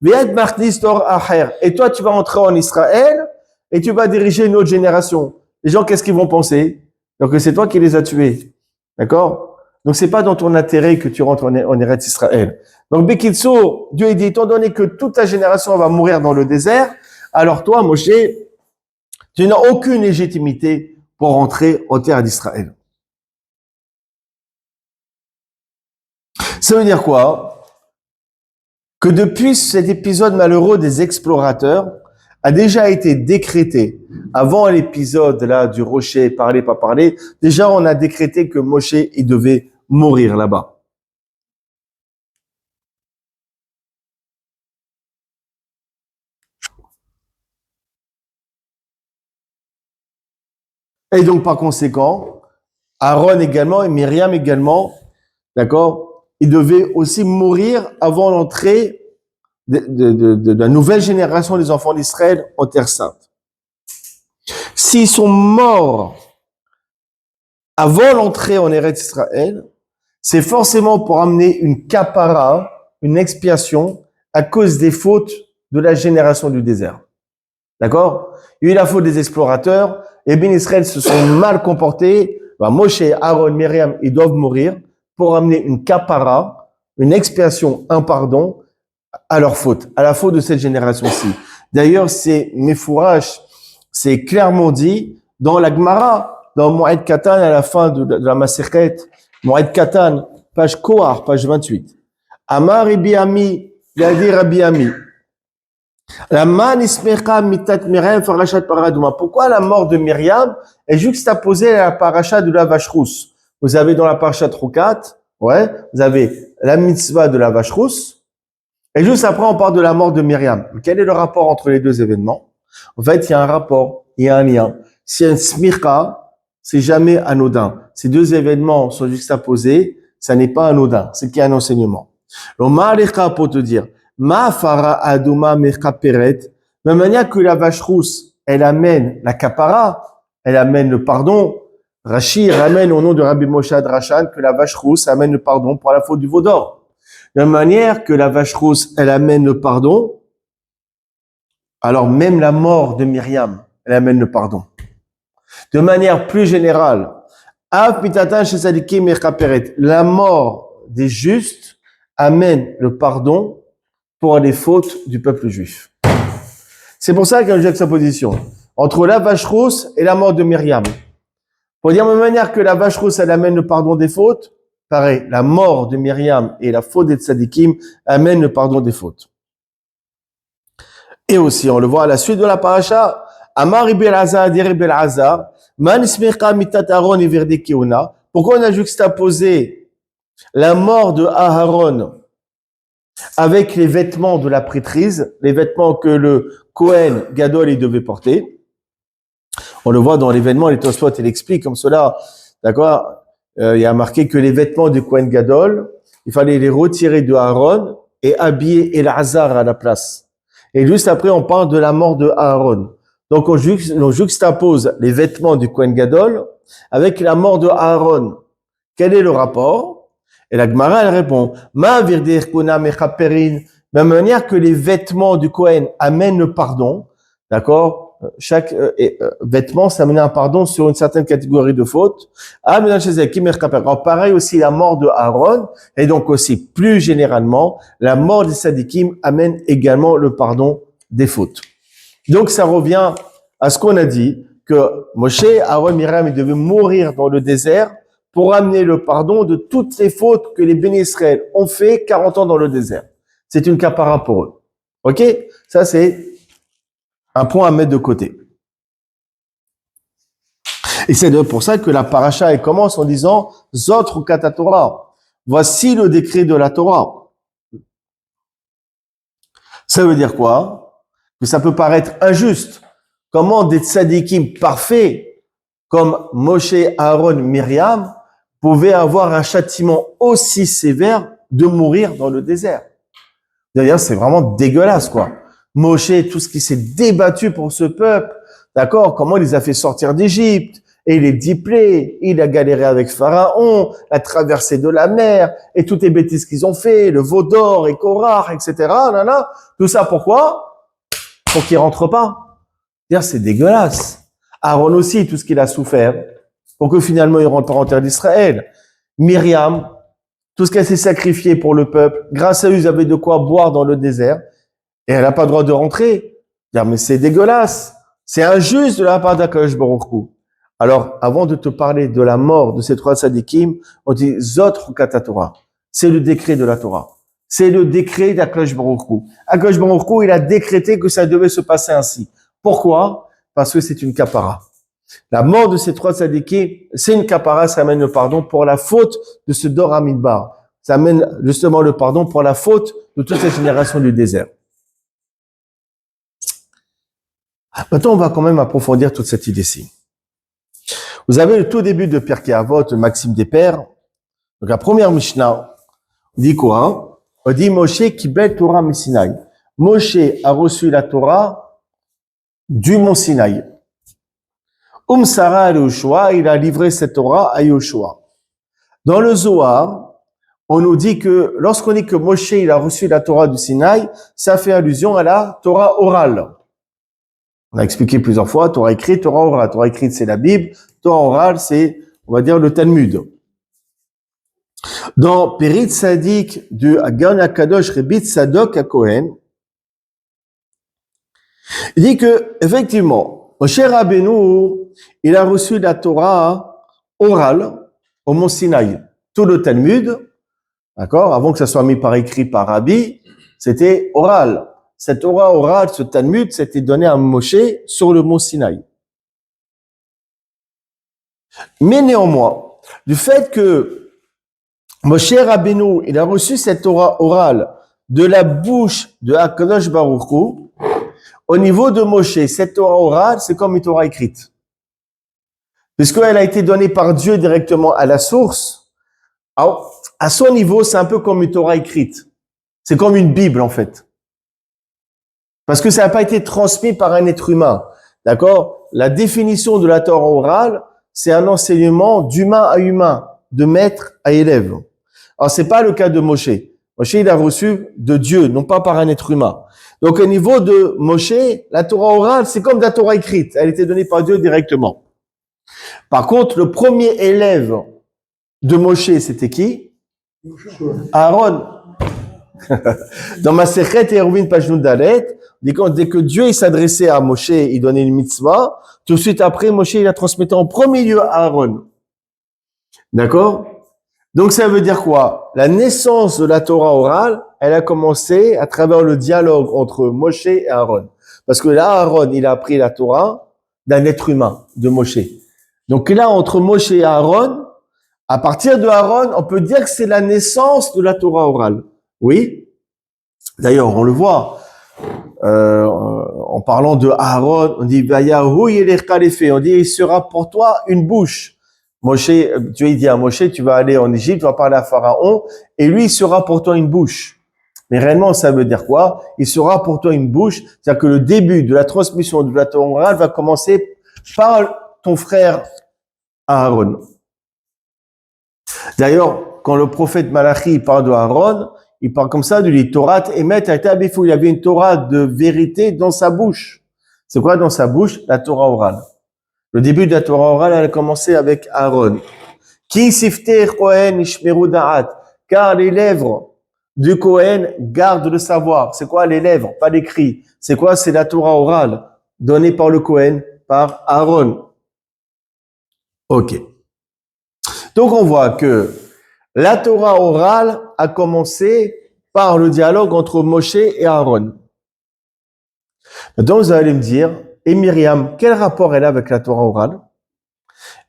Et toi, tu vas entrer en Israël et tu vas diriger une autre génération. Les gens, qu'est-ce qu'ils vont penser? Donc, c'est toi qui les as tués. D'accord? Donc, c'est pas dans ton intérêt que tu rentres en Eretz Israël. Donc, Bekitso, Dieu il dit, étant donné que toute ta génération va mourir dans le désert, alors toi, Moshe, tu n'as aucune légitimité pour rentrer en terre d'Israël. Ça veut dire quoi? Que depuis cet épisode malheureux des explorateurs a déjà été décrété, avant l'épisode là du rocher, parler, pas parler, déjà on a décrété que Moshe, il devait mourir là-bas. Et donc par conséquent, Aaron également et Myriam également, d'accord, ils devaient aussi mourir avant l'entrée de la nouvelle génération des enfants d'Israël en Terre Sainte. S'ils sont morts avant l'entrée en Eretz Israël, c'est forcément pour amener une kapara, une expiation, à cause des fautes de la génération du désert. D'accord? Il y a eu la faute des explorateurs, et bien Israël se sont mal comportés, Moshe, Aaron, Myriam, ils doivent mourir pour amener une kapara, une expiation, un pardon, à leur faute, à la faute de cette génération-ci. D'ailleurs, c'est Mefourash, c'est clairement dit dans la Gemara, dans Moed Katan, à la fin de la Masechet, Moed Katan, page Kohar, page 28. Amar Rabbi Ami, il a dit Rabbi Ami, la man ismecha mitat Myriam parashat paradouma. Pourquoi la mort de Myriam est juxtaposée à la paracha de la vache rousse? Vous avez dans la paracha Trokat, ouais, vous avez la mitzvah de la vache rousse, et juste après on parle de la mort de Myriam. Quel est le rapport entre les deux événements? En fait, il y a un rapport, il y a un lien. Si un smicha, c'est jamais anodin. Ces deux événements sont juxtaposés, ça n'est pas anodin, c'est qu'il y a un enseignement. L'omalecha pour te dire, ma fara aduma mechaperet, de la manière que la vache rousse, elle amène la kapara, elle amène le pardon. Rashi ramène au nom de Rabbi Moshe Adrashan que la vache rousse amène le pardon pour la faute du veau d'or. De la manière que la vache rousse, elle amène le pardon, alors même la mort de Myriam, elle amène le pardon. De manière plus générale, la mort des justes amène le pardon pour les fautes du peuple juif. C'est pour ça qu'il y a une juxtaposition entre la vache rousse et la mort de Myriam. Pour dire de la même manière que la vache rousse, elle amène le pardon des fautes, pareil, la mort de Myriam et la faute des tzadikim amènent le pardon des fautes. Et aussi, on le voit à la suite de la paracha, Amar Ibn Azar, dir Ibn Azar, Man ismecha mitat Aaron et verde kiuna. Pourquoi on a juxtaposé la mort de Aaron avec les vêtements de la prêtrise, les vêtements que le Kohen Gadol il devait porter? On le voit dans l'événement, les Tosfot, il explique comme cela, d'accord? Il y a marqué que les vêtements du Kohen Gadol, il fallait les retirer de Aaron et habiller Elazar à la place. Et juste après, on parle de la mort de Aaron. Donc, on juxtapose les vêtements du Kohen Gadol avec la mort de Aaron. Quel est le rapport? Et la Gemara, elle répond, Ma virdir kuna mechaperin, de la même manière que les vêtements du Kohen amènent le pardon, d'accord? Chaque vêtement, ça amène un pardon sur une certaine catégorie de fautes. Alors, pareil aussi, la mort de Aaron, et donc aussi, plus généralement, la mort des sadikim amène également le pardon des fautes. Donc, ça revient à ce qu'on a dit, que Moshe, Aaron, Myriam, ils devaient mourir dans le désert pour amener le pardon de toutes les fautes que les bénis Israël ont fait 40 ans dans le désert. C'est une kapara pour eux. Ok? Ça, c'est un point à mettre de côté. Et c'est pour ça que la paracha, elle commence en disant « Zot rukat Torah ». Voici le décret de la Torah. Ça veut dire quoi? Que ça peut paraître injuste. Comment des tzadikim parfaits comme Moshe, Aaron, Myriam pouvaient avoir un châtiment aussi sévère de mourir dans le désert? D'ailleurs, c'est vraiment dégueulasse, quoi. Moshe, tout ce qui s'est débattu pour ce peuple, d'accord? Comment il les a fait sortir d'Égypte, et les 10 plaies, il a galéré avec Pharaon, la traversée de la mer, et toutes les bêtises qu'ils ont fait, le veau d'or et Korah, etc. Là, là. Tout ça, pourquoi? Pour qu'ils rentrent pas. C'est dégueulasse. Aaron aussi, tout ce qu'il a souffert, pour que finalement il rentre pas en terre d'Israël. Myriam, tout ce qu'elle s'est sacrifié pour le peuple, grâce à eux, ils avaient de quoi boire dans le désert, et elle n'a pas le droit de rentrer. Dire, mais c'est dégueulasse, c'est injuste de la part d'Akadosh Baruch Hu. Alors, avant de te parler de la mort de ces 3 tzadikim, on dit Zot Chukat Torah. C'est le décret de la Torah. C'est le décret d'Akadosh Baruch Hu. Akadosh Baruch Hu, il a décrété que ça devait se passer ainsi. Pourquoi? Parce que c'est une kapara. La mort de ces 3 tzadikim, c'est une kapara, ça amène le pardon pour la faute de ce Dor HaMidbar. Ça amène justement le pardon pour la faute de toute cette génération du désert. Maintenant, on va quand même approfondir toute cette idée-ci. Vous avez le tout début de Pirkei Avot, le Maxime des Pères. Donc, la première Mishnah, on dit quoi? On dit Moshe Kibel Torah Sinaï. Moshe a reçu la Torah du mont Sinaï. Sarah à Yoshua, il a livré cette Torah à Yoshua. Dans le Zohar, on nous dit que lorsqu'on dit que Moshe il a reçu la Torah du Sinaï, ça fait allusion à la Torah orale. On a expliqué plusieurs fois, Torah écrite, Torah orale. Torah écrite, c'est la Bible. Torah orale, c'est, on va dire, le Talmud. Dans Périt Sadik du Hagan Akadosh Rebit Sadok à Cohen, il dit que, effectivement, Moshe Rabbeinu, il a reçu la Torah orale au mont Sinaï. Tout le Talmud, d'accord, avant que ça soit mis par écrit par Rabbi, c'était oral. Cette Torah orale, ce Talmud, c'était donné à Moshe sur le mont Sinaï. Mais néanmoins, du fait que Moshe Rabbeinu, il a reçu cette Torah orale de la bouche de HaKadosh Baruch Hu, au niveau de Moshe, cette Torah orale, c'est comme une Torah écrite. Puisqu'elle a été donnée par Dieu directement à la source, alors, à son niveau, c'est un peu comme une Torah écrite. C'est comme une Bible, en fait. Parce que ça n'a pas été transmis par un être humain. D'accord? La définition de la Torah orale, c'est un enseignement d'humain à humain, de maître à élève. Alors, c'est pas le cas de Moshe. Moshe, il a reçu de Dieu, non pas par un être humain. Donc, au niveau de Moshe, la Torah orale, c'est comme la Torah écrite. Elle était donnée par Dieu directement. Par contre, le premier élève de Moshe, c'était qui? Aaron. Dans Masechet Eruvin page Dalet, dès que Dieu il s'adressait à Moshe, il donnait une mitzvah, tout de suite après, Moshe il la transmettait en premier lieu à Aaron. D'accord? Donc ça veut dire quoi? La naissance de la Torah orale, elle a commencé à travers le dialogue entre Moshe et Aaron. Parce que là, Aaron, il a appris la Torah d'un être humain, de Moshe. Donc là, entre Moshe et Aaron, à partir de Aaron, on peut dire que c'est la naissance de la Torah orale. Oui. D'ailleurs, on le voit. En parlant de Aaron, on dit, on dit, il sera pour toi une bouche. Moshe, Dieu dit à Moshe, tu vas aller en Égypte, tu vas parler à Pharaon, et lui, il sera pour toi une bouche. Mais réellement, ça veut dire quoi? Il sera pour toi une bouche. C'est-à-dire que le début de la transmission de la Torah orale va commencer par ton frère Aaron. D'ailleurs, quand le prophète Malachi parle de Aaron, il parle comme ça, de lui, Torah émet à tabifou. Il y avait une Torah de vérité dans sa bouche. C'est quoi dans sa bouche? La Torah orale. Le début de la Torah orale, elle a commencé avec Aaron. Ki sifter Kohen ishmeru da'at. Car les lèvres du Kohen gardent le savoir. C'est quoi les lèvres? Pas l'écrit. C'est quoi? C'est la Torah orale donnée par le Kohen, par Aaron. Ok. Donc on voit que la Torah orale a commencé par le dialogue entre Moshe et Aaron. Maintenant, vous allez me dire, et Myriam, quel rapport elle a avec la Torah orale?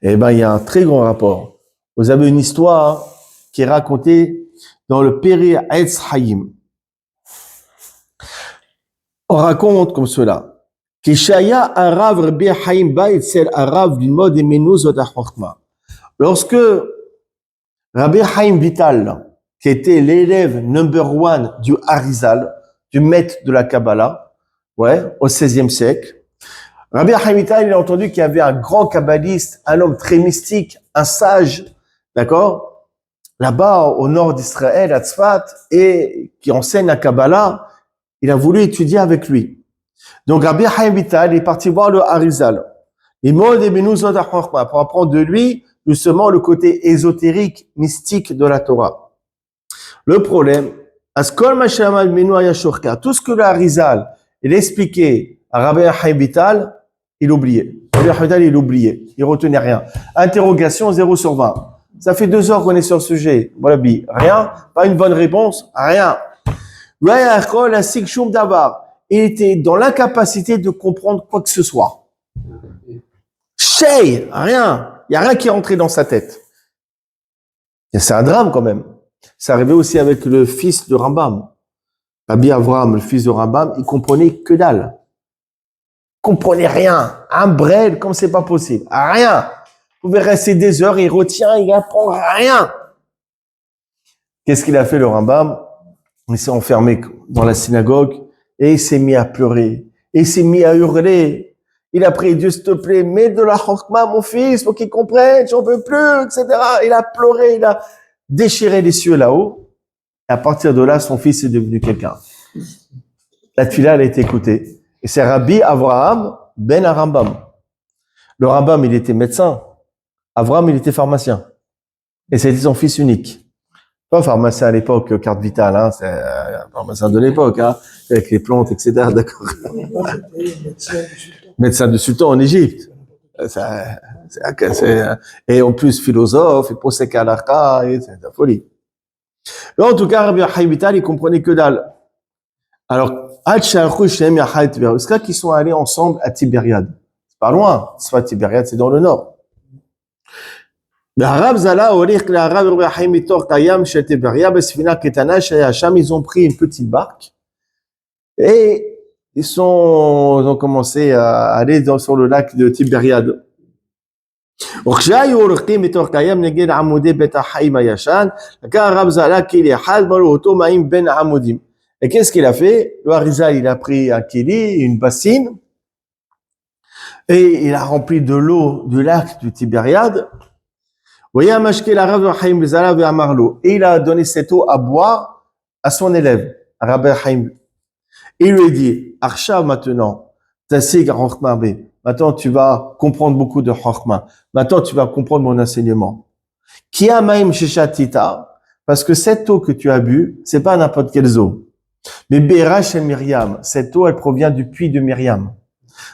Eh ben, il y a un très grand rapport. Vous avez une histoire qui est racontée dans le Péri Etz Haïm. On raconte comme cela. Kishaya Arav Rabbi Haïm ba etzel Arav limod emenu zot hachokma. Lorsque Rabbi Haïm Vital, qui était l'élève number one du Harizal, du maître de la Kabbalah, au XVIe siècle, Rabbi Haïm Vital, il a entendu qu'il y avait un grand kabbaliste, un homme très mystique, un sage, d'accord, là-bas au nord d'Israël, à Tzfat, et qui enseigne la Kabbalah. Il a voulu étudier avec lui. Donc Rabbi Haïm Vital est parti voir le Harizal. Pour apprendre de lui justement le côté ésotérique, mystique de la Torah. Le problème, Askol Mashamal Menu Ayashurka, tout ce que le Harizal, il expliquait à Rabbi Haïm Vital, il oubliait. Rabbi Haïm Vital, il oubliait. Il retenait rien. Interrogation 0 sur 20. Ça fait 2 heures qu'on est sur le sujet. Voilà, rien. Pas une bonne réponse. Rien. Il était dans l'incapacité de comprendre quoi que ce soit. Shay, rien. Il n'y a rien qui est rentré dans sa tête. Et c'est un drame quand même. C'est arrivé aussi avec le fils de Rambam. Rabbi Avraham, le fils de Rambam, il comprenait que dalle. Il comprenait rien. Un brel, comme c'est pas possible. Rien. Vous pouvez rester des heures, il retient, il apprend rien. Qu'est-ce qu'il a fait, le Rambam? Il s'est enfermé dans la synagogue et il s'est mis à pleurer. Et il s'est mis à hurler. Il a prié, Dieu, s'il te plaît, mets de la chokma, mon fils, faut qu'il comprenne, j'en peux plus, etc. Il a pleuré, il a déchiré les cieux là-haut. Et à partir de là, son fils est devenu quelqu'un. La tefila, elle a été écoutée. Et c'est Rabbi Avraham ben Rambam. Le Rambam, il était médecin. Avraham, il était pharmacien. Et c'était son fils unique. Pas pharmacien à l'époque, carte vitale, hein, c'est un pharmacien de l'époque, hein, avec les plantes, etc., d'accord. Médecin du sultan en Égypte. Et en plus philosophe, et posé kalaka, c'est la folie. Mais en tout cas, Rabbi Haïm Vital, il comprenait que dalle. Alors, c'est là qu'ils sont allés ensemble à Tibériade. C'est pas loin, c'est pas Tibériade, c'est dans le nord. Ils ont pris une petite barque et ils ont commencé à aller sur le lac de Tibériade. Et qu'est-ce qu'il a fait? Le Harizal, il a pris un kili, une bassine, et il a rempli de l'eau du lac du Tibériade. Et il a donné cette eau à boire à son élève, à Rabbi Haïm. Il lui a dit, Arshav maintenant, maintenant tu vas comprendre beaucoup de Chokhmah. Maintenant tu vas comprendre mon enseignement. Parce que cette eau que tu as bu, c'est pas n'importe quelle eau. Mais Berach et Myriam, cette eau, elle provient du puits de Myriam.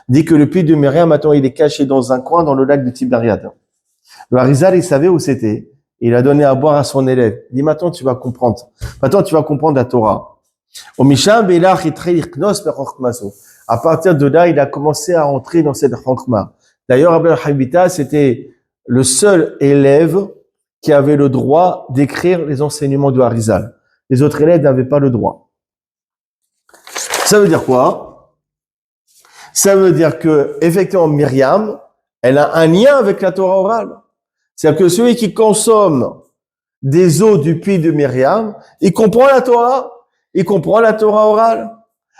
Dit que le puits de Myriam, maintenant, il est caché dans un coin dans le lac de Tibériade. Le Harizal, il savait où c'était. Il a donné à boire à son élève. Il dit, maintenant, tu vas comprendre. Maintenant, tu vas comprendre la Torah. À partir de là, il a commencé à entrer dans cette chokhmah. D'ailleurs, Rabbi Haïm Vital, c'était le seul élève qui avait le droit d'écrire les enseignements du Harizal. Les autres élèves n'avaient pas le droit. Ça veut dire quoi? Ça veut dire que, effectivement, Myriam, elle a un lien avec la Torah orale. C'est-à-dire que celui qui consomme des eaux du puits de Myriam, il comprend la Torah, il comprend la Torah orale.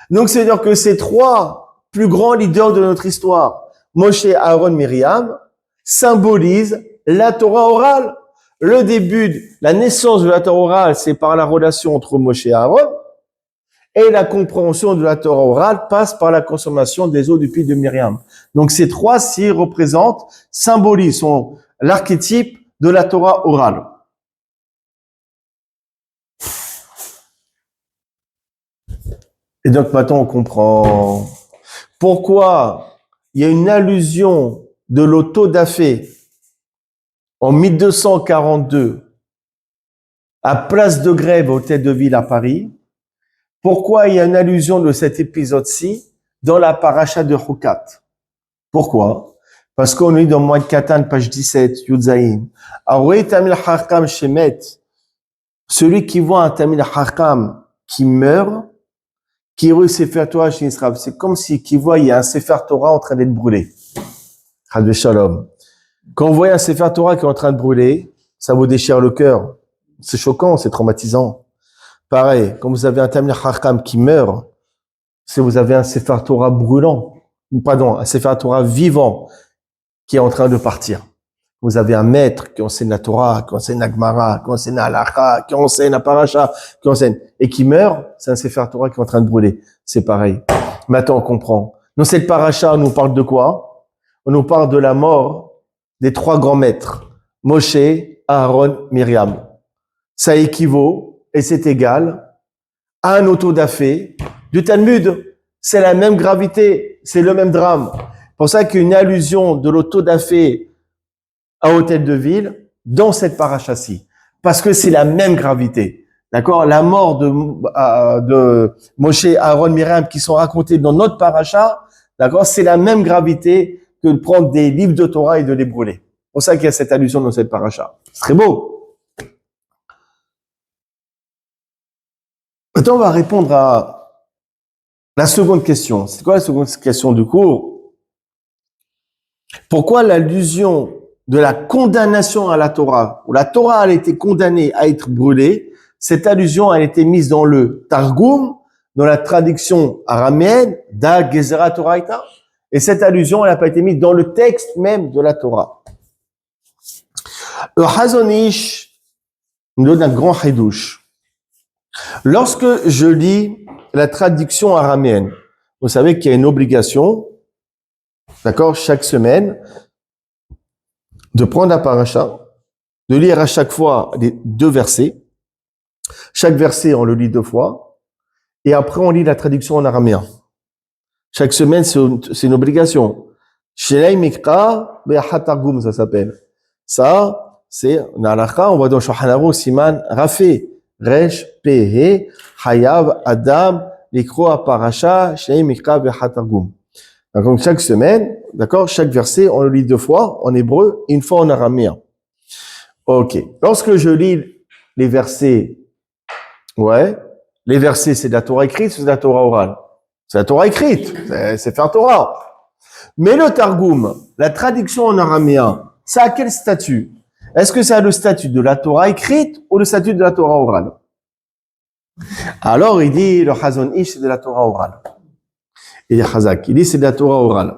Donc, c'est-à-dire que ces 3 plus grands leaders de notre histoire, Moshe, Aaron, Myriam, symbolisent la Torah orale. Le début, la naissance de la Torah orale, c'est par la relation entre Moshe et Aaron. Et la compréhension de la Torah orale passe par la consommation des eaux du puits de Myriam. Donc ces 3 s'y représentent, symbolisent, sont l'archétype de la Torah orale. Et donc maintenant on comprend pourquoi il y a une allusion de l'auto-da-fé en 1242 à Place de Grève, hôtel de ville à Paris. Pourquoi il y a une allusion de cet épisode-ci dans la paracha de Chukat? Pourquoi? Parce qu'on lit dans Moed Katan, page 17, Yudzaïm. Aroué Tamil Hakam Shemet, celui qui voit un Tamil Hakam qui meurt, qui roule Sefer Torah chez Israël. C'est comme si qui voit il y a un Sefer Torah en train d'être brûlé. Chadve Shalom. Quand vous voyez un Sefer Torah qui est en train de brûler, ça vous déchire le cœur. C'est choquant, c'est traumatisant. Pareil, quand vous avez un Tamil Hakam qui meurt, si vous avez un Sefer Torah brûlant, pardon, un Sefer Torah vivant qui est en train de partir. Vous avez un maître qui enseigne la Torah, qui enseigne la Gemara, qui enseigne la Halakha, qui enseigne la Paracha, qui enseigne, et qui meurt, c'est un Sefer Torah qui est en train de brûler. C'est pareil. Maintenant, on comprend. Dans cette Paracha, on nous parle de quoi? On nous parle de la mort des 3 grands maîtres. Moshe, Aaron, Myriam. Ça équivaut et c'est égal à un autodafé du Talmud. C'est la même gravité, c'est le même drame. C'est pour ça qu'une allusion de l'autodafé à Hôtel de Ville dans cette paracha-ci. Parce que c'est la même gravité. D'accord? La mort de Moshe, Aaron, Myriam qui sont racontés dans notre paracha, d'accord? C'est la même gravité que de prendre des livres de Torah et de les brûler. C'est pour ça qu'il y a cette allusion dans cette paracha. C'est très beau. Maintenant, on va répondre à la seconde question. C'est quoi la seconde question du cours? Pourquoi l'allusion de la condamnation à la Torah, où la Torah a été condamnée à être brûlée, cette allusion a été mise dans le Targum, dans la traduction araméenne, Da Gezerah Toraïta, et cette allusion, elle n'a pas été mise dans le texte même de la Torah. Le Chazon Ish nous donne un grand chidouche. Lorsque je lis la traduction araméenne, vous savez qu'il y a une obligation, d'accord, chaque semaine, de prendre la paracha, de lire à chaque fois les 2 versets. Chaque verset, on le lit 2 fois. Et après, on lit la traduction en araméen. Chaque semaine, c'est une obligation. Shelei Mikra Be'achat Targum, ça s'appelle. Ça, c'est, on voit dans Shulchan Aruch, Siman, Rafé, Resh, Pehe, Hayav, Adam, Likro, Parasha, Shelei Mikra Be'achat Targum. Donc, chaque semaine, d'accord, chaque verset, on le lit 2 fois en hébreu, une fois en araméen. Ok. Lorsque je lis les versets, les versets, c'est de la Torah écrite, c'est de la Torah orale. C'est la Torah écrite, c'est faire Torah. Mais le Targum, la traduction en araméen, ça a quel statut? Est-ce que ça a le statut de la Torah écrite ou le statut de la Torah orale? Alors, il dit, le Chazon Ish, c'est de la Torah orale. Et Chazak, il dit, c'est de la Torah orale.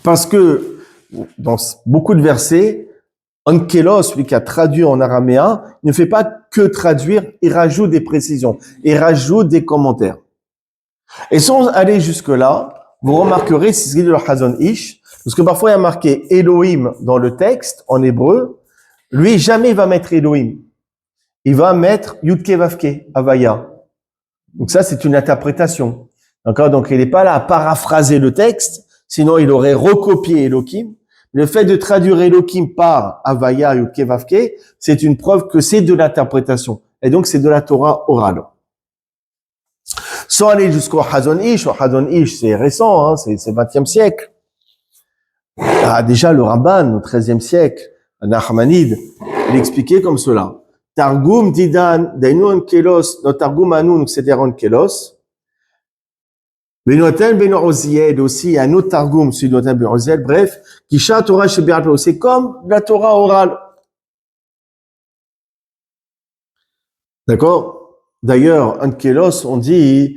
Parce que, dans beaucoup de versets, Ankelos, celui qui a traduit en araméen, ne fait pas que traduire, il rajoute des précisions, il rajoute des commentaires. Et sans aller jusque-là, vous remarquerez, c'est ce qu'il dit le Chazon Ish, parce que parfois il y a marqué Elohim dans le texte, en hébreu, lui jamais il va mettre Elohim. Il va mettre Yudke Vavke, Avaya. Donc ça, c'est une interprétation. D'accord? Donc il n'est pas là à paraphraser le texte, sinon il aurait recopié Elohim. Le fait de traduire Elohim par Avaya, Yudke Vavke, c'est une preuve que c'est de l'interprétation. Et donc c'est de la Torah orale. Sans aller jusqu'au Chazon Ish, c'est récent, hein, c'est 20e siècle. Ah, déjà, le Ramban, au 13e siècle, Nachmanide, il expliquait comme cela. Targum didan, dainu kelos, notre Targum à nous, c'est un kelos. Benoten ben Oziel aussi, un autre Targum, celui de Benoten ben Oziel, bref, qui chante Torah chez Be'al, c'est comme la Torah orale. D'accord? D'ailleurs, un kelos, on dit,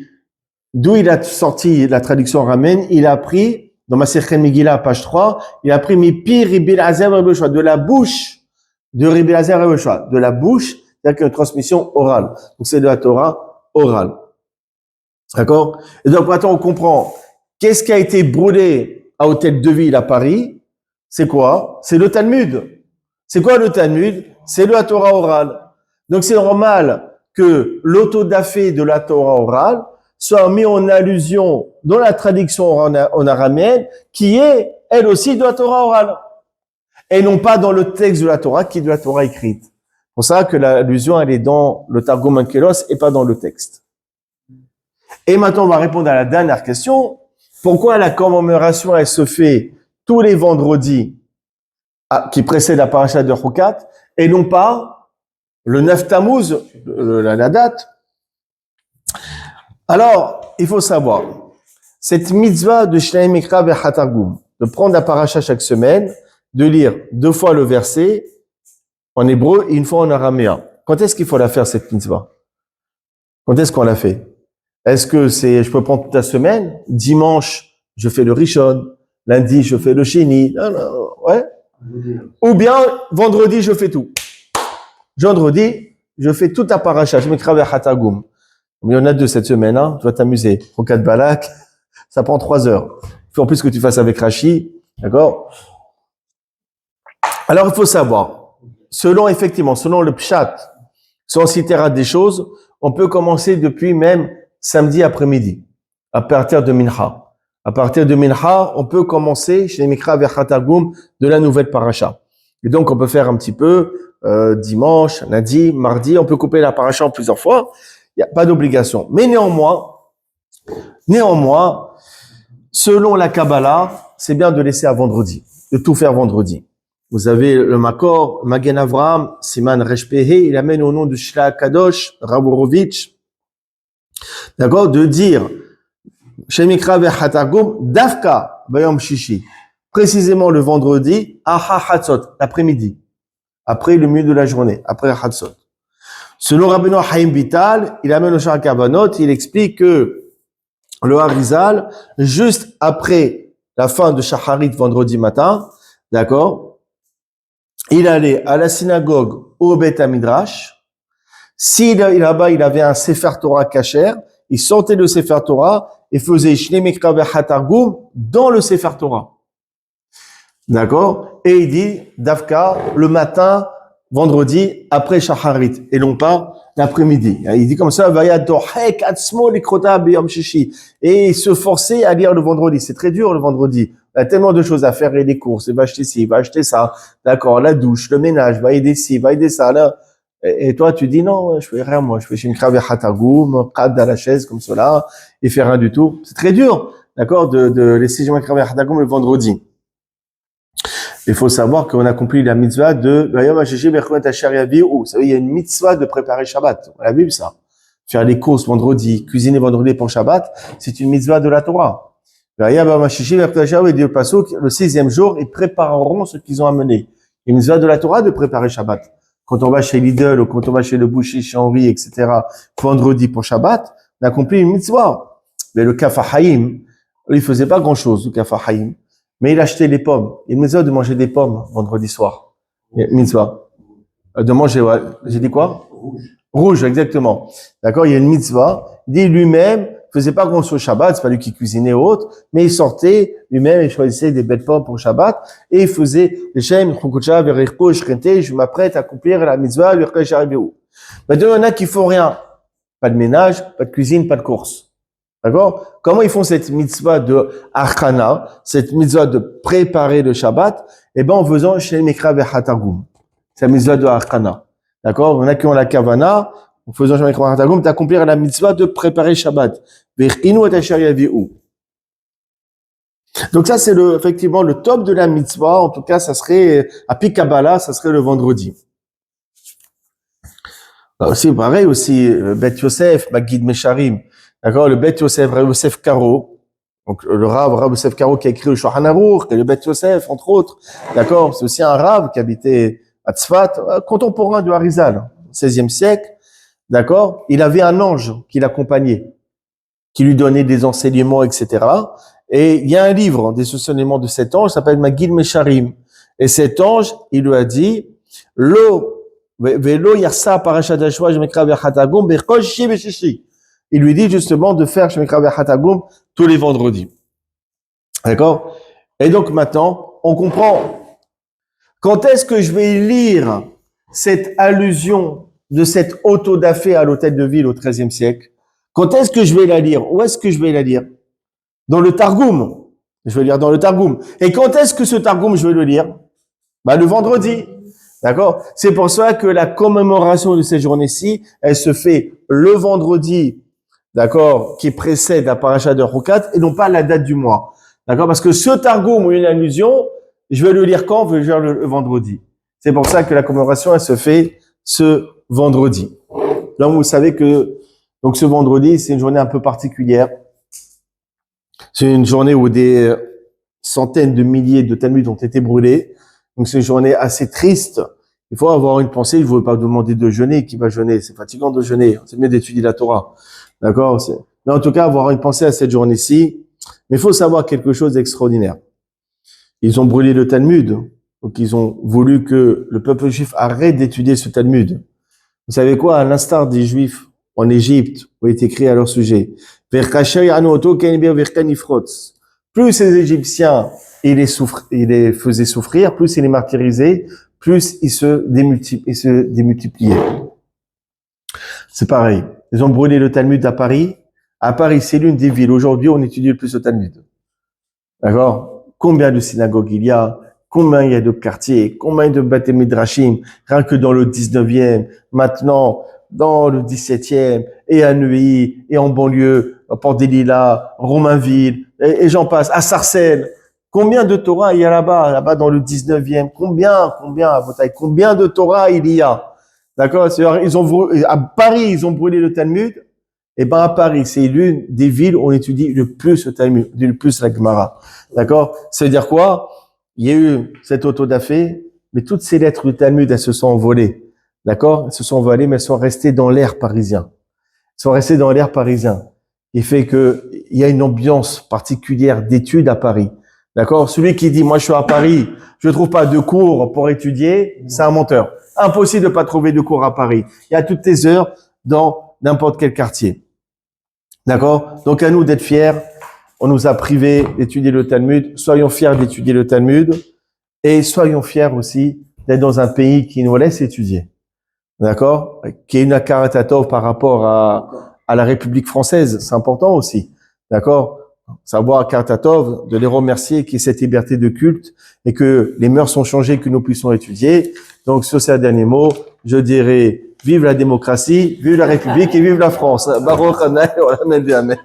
d'où il a sorti la traduction araméenne, il a pris, dans ma Masechet Megillah, page 3, il a pris Mipi Rabbi Eliezer Rabbi Yoshua, de la bouche de Rabbi Eliezer Rabbi Yoshua, de la bouche, c'est-à-dire qu'une transmission orale. Donc c'est de la Torah orale. D'accord? Et donc maintenant on comprend, qu'est-ce qui a été brûlé à Hôtel de Ville à Paris? C'est quoi? C'est le Talmud. C'est quoi le Talmud? C'est de la Torah orale. Donc c'est normal que l'autodafé de la Torah orale soit mis en allusion dans la traduction en araméenne, qui est, elle aussi, de la Torah orale. Et non pas dans le texte de la Torah, qui est de la Torah écrite. C'est pour ça que l'allusion, elle est dans le Targum Ankelos et pas dans le texte. Et maintenant, on va répondre à la dernière question. Pourquoi la commémoration, elle se fait tous les vendredis qui précèdent la paracha de Chukat, et non pas le 9 Tammuz, la date? Alors, il faut savoir, cette mitzvah de Shnei Mikra Be'achat Targum, de prendre la paracha chaque semaine, de lire 2 fois le verset en hébreu et 1 fois en araméen. Quand est-ce qu'il faut la faire, cette mitzvah? Quand est-ce qu'on la fait? Est-ce que je peux prendre toute la semaine? Dimanche, je fais le Rishon. Lundi, je fais le Sheni. Ouais. Ou bien, vendredi, je fais tout. Vendredi, je fais toute la paracha, Shnei Mikra Be'achat Targum. Mais il y en a 2 cette semaine, hein. Tu vas t'amuser. Rokat Balak, ça prend 3 heures. Il faut en plus que tu fasses avec Rashi, d'accord? Alors, il faut savoir, selon le pshat, sans citer des choses, on peut commencer depuis même samedi après-midi, à partir de Mincha. À partir de Mincha, on peut commencer chez les Mikra Verchatagum de la nouvelle paracha. Et donc, on peut faire un petit peu dimanche, lundi, mardi, on peut couper la paracha en plusieurs fois. Il n'y a pas d'obligation. Mais néanmoins, selon la Kabbalah, c'est bien de laisser à vendredi, de tout faire vendredi. Vous avez le Makor, Magen Avraham, Siman Reshpehe, il amène au nom de Shla Kadosh, Raburovitch, d'accord, de dire Shemikra Verchatagum, Davka, Bayom Shishi, précisément le vendredi, Aha Hatzot, l'après-midi, après le milieu de la journée, après Hatzot. Selon Rabbeinu Haïm Vital, il amène au Shara Kavanot, il explique que le Harizal, juste après la fin de Shacharit vendredi matin, d'accord, il allait à la synagogue au Beth Midrash. Si là-bas il avait un Sefer Torah kasher, il sortait le Sefer Torah et faisait Shnei Mikra Ve'Hatargum dans le Sefer Torah. D'accord? Et il dit Davka le matin, vendredi, après Shacharit, et non pas l'après-midi. Il dit comme ça, et se forcer à lire le vendredi. C'est très dur le vendredi. Il y a tellement de choses à faire, et des courses, il va acheter ci, il va acheter ça. D'accord, la douche, le ménage, va aider ci, va aider ça, là. Et toi, tu dis non, je fais rien, moi, je fais Shemikra Ve'Hatargum, prendre dans la chaise, comme cela, et faire rien du tout. C'est très dur, d'accord, de laisser Shemikra Ve'Hatargum le vendredi. Il faut savoir qu'on accomplit la mitzvah de vous savez, il y a une mitzvah de préparer Shabbat. On l'a vu ça. Faire les courses vendredi, cuisiner vendredi pour Shabbat, c'est une mitzvah de la Torah. Le 6e jour, ils prépareront ce qu'ils ont amené. Une mitzvah de la Torah de préparer Shabbat. Quand on va chez Lidl ou quand on va chez le boucher, chez Henri, etc., vendredi pour Shabbat, on accomplit une mitzvah. Mais le Kaf HaChaim, il faisait pas grand chose, le Kaf HaChaim. Mais il achetait des pommes. Il me disait de manger des pommes vendredi soir. Mitzvah. De manger, ouais. J'ai dit quoi? Rouge, exactement. D'accord? Il y a une mitzvah. Il dit lui-même, faisait pas grand chose Shabbat, c'est pas lui qui cuisinait ou autre, mais il sortait lui-même et choisissait des belles pommes pour Shabbat et il faisait le Shem, Chukucha, Verechko, Shrente, je m'apprête à accomplir la mitzvah, Verechko, Sharibéou. Maintenant, il y en a qui font rien. Pas de ménage, pas de cuisine, pas de course. D'accord? Comment ils font cette mitzvah de Achana, cette mitzvah de préparer le Shabbat? Eh ben, en faisant Shel Mikra Ve'Hatargum. C'est la mitzvah de Achana. D'accord? On a qui ont la Kavana, en faisant Shel Mikra Ve'Hatargum, d'accomplir la mitzvah de préparer Shabbat. Ve'chinu et Asher Yavi'u. Donc ça, c'est effectivement le top de la mitzvah. En tout cas, ça serait, à Pikabala, ça serait le vendredi. Alors aussi, pareil aussi, Bet Yosef, Magid Mesharim. D'accord, le Bet Yosef, Rav Yosef Karo, donc le Rav Yosef Karo qui a écrit le Shulchan Aruch, et le Bet Yosef, entre autres. D'accord, c'est aussi un Rav qui habitait à Tzfat, contemporain du Harizal, 16e siècle. D'accord, il avait un ange qui l'accompagnait, qui lui donnait des enseignements, etc. Et il y a un livre des enseignements de cet ange, s'appelle Magid Mesharim. Et cet ange, il lui a dit, Velo Yarsa Parashat Hashua, Shemikra Ve'Hatargum, Bechol Shishi Beshishi. Il lui dit justement de faire Shemikra Ve'Hatargum tous les vendredis. D'accord? Et donc maintenant, on comprend. Quand est-ce que je vais lire cette allusion de cette autodafé à l'hôtel de ville au XIIIe siècle? Quand est-ce que je vais la lire? Où est-ce que je vais la lire? Dans le Targum. Je vais lire dans le Targum. Et quand est-ce que ce Targum, je vais le lire? Bah, le vendredi. D'accord? C'est pour ça que la commémoration de ces journées-ci, elle se fait le vendredi, d'accord, qui précède la paracha de Rukat, et non pas la date du mois. D'accord? Parce que ce Targum ou une allusion, je vais le lire quand? Je vais le lire le vendredi. C'est pour ça que la commémoration, elle se fait ce vendredi. Donc, vous savez que, donc, ce vendredi, c'est une journée un peu particulière. C'est une journée où des centaines de milliers de Talmuds ont été brûlés. Donc, c'est une journée assez triste. Il faut avoir une pensée. Il ne faut pas demander de jeûner. Qui va jeûner? C'est fatigant de jeûner. C'est mieux d'étudier la Torah. D'accord? Mais en tout cas, avoir une pensée à cette journée-ci. Mais il faut savoir quelque chose d'extraordinaire. Ils ont brûlé le Talmud. Donc, ils ont voulu que le peuple juif arrête d'étudier ce Talmud. Vous savez quoi? À l'instar des Juifs en Égypte, où est écrit à leur sujet, plus ces Égyptiens, il les faisait souffrir, plus il les martyrisait, plus ils se démultipliaient. C'est pareil. Ils ont brûlé le Talmud à Paris. À Paris, c'est l'une des villes. Aujourd'hui, on étudie le plus le Talmud. D'accord? Combien de synagogues il y a? Combien il y a de quartiers? Combien de Bate Midrashim? Rien que dans le 19e, maintenant, dans le 17e, et à Neuilly, et en banlieue, à Port-des-Lilas, Romainville, et j'en passe, à Sarcelles. Combien de Torah il y a là-bas dans le 19e? Combien de Torah il y a? D'accord? À Paris, ils ont brûlé le Talmud. Et ben, à Paris, c'est l'une des villes où on étudie le plus le Talmud, le plus la Gemara. D'accord? Ça veut dire quoi? Il y a eu cette autodafé, mais toutes ces lettres du Talmud, elles se sont envolées. D'accord? Elles se sont envolées, mais elles sont restées dans l'air parisien. Elles sont restées dans l'air parisien. Il fait que il y a une ambiance particulière d'études à Paris. D'accord? Celui qui dit, moi, je suis à Paris, je trouve pas de cours pour étudier, c'est un menteur. Impossible de pas trouver de cours à Paris. Il y a toutes tes heures dans n'importe quel quartier. D'accord? Donc, à nous d'être fiers. On nous a privés d'étudier le Talmud. Soyons fiers d'étudier le Talmud. Et soyons fiers aussi d'être dans un pays qui nous laisse étudier. D'accord? Qui est une akaratatov par rapport à la République française. C'est important aussi. D'accord? Savoir akaratatov, de les remercier qu'il y ait cette liberté de culte et que les mœurs sont changées, que nous puissions étudier. Donc, sur ces derniers mots, je dirais, vive la démocratie, vive la République et vive la France. Baruch Hanai, Amen.